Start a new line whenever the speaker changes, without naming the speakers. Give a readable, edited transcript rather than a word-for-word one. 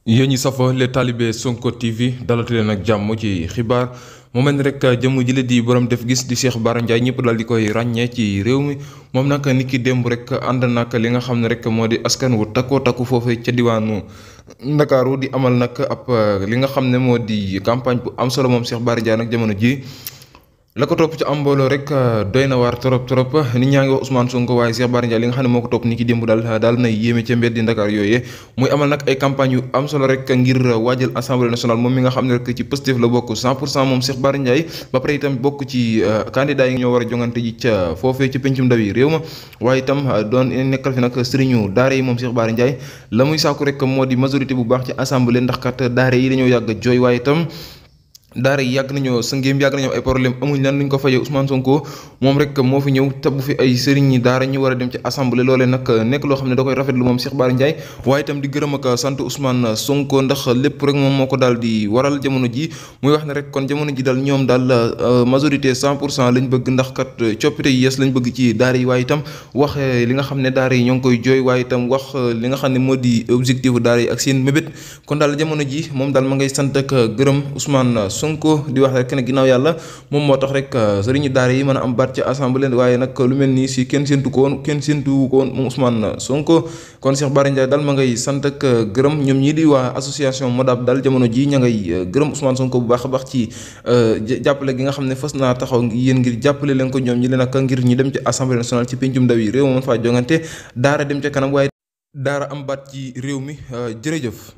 yéen ñi safoo les talibé Sonko TV dalati leen ak jàmm ci xibaar mu mel ni rek jëmm ji la di borom def gis di Cheikh Bara Ndiaye ñëpp daal di koy ràññee ci réew mi moom nag ni ki démb rek ànd nag li nga xam ne rek moo di askan wu takkoo takku foofee ca diwaanu Ndakaaru di amal nag ab li nga xam ne moo di campagne bu am solo moom Cheikh Bara Ndiaye nag jamono ji la ko topp ci am mbooloo rek doy na waar trop nit ñaa ngi wax Ousmane Sonko waaye Cheikh Bara Ndiaye li nga xam ne moo ko topp ni ki démb daal nay yéeme ca mbedd di Ndakaar yooyee muy amal nag ay campagne yu am solo rek ngir waajal assemblée nationale moom mi nga xam ne rek ci Pastef la bokk 100% moom Cheikh Bara Ndiaye ba pare itam bokk ci candidat yi ñoo war a jongante ji ca foofee ci pencum ndaw yi réew ma waaye itam doon nekkal fi nag sëriñu daara yi moom Cheikh Bara Ndiaye la muy sàkku rek moo di majorité bu baax ci assemblée ndax kat daara yi dañoo yàgg jooy waaye itam daara yi yàgg nañoo sëngéem yàgg nañoo ay problème amuñ lan luñ ko fajee Ousmane Sonko moom rek moo fi ñëw tabb fi ay sëriñ ñi daara ñu war a dem ci assemblée loolee nag nekk loo xam ne da koy rafetlu moom Cheikh Bara Ndiaye waaye itam di gërëm ak sant Ousmane Sonko ndax lépp rek moom moo ko daal di waral jamono ji muy wax ne rek kon jamono ji daal ñoom daal majorité 100% lañ bëgg ndax kat coppite yi yees lañ bëgg ci daara yi waaye itam wax li nga xam ne daara yi ñoo ngi koy jooy waaye itam wax li nga xam ne moo di objectif daara yi ak seen mébét kon daal jamono ji moom daal ma ngay sant ak gërëm Ousmane Sonko di wax rek ne ginnaaw yàlla moom moo tax rek sëriñu daara yi mën a am baat ci assemblée waaye nag lu mel nii si kenn séntu ko woon moom Ousmane Sonko kon Cheikh Bara Ndiaye daal ma ngay sant ak gërëm ñoom ñii di waa association Modab daal jamono ji ña ngay gërëm Ousmane Sonko bu baax a baax ci jàppale gi nga xam ne fas naa taxaw yéen ngir jàppale leen ko ñoom ñi leen ak ngir ñi dem ci assemblée nationale ci pencum ndaw yi réew ma mën faa jongante daara dem ca kanam waaye daara am baat ci réew mi jërëjëf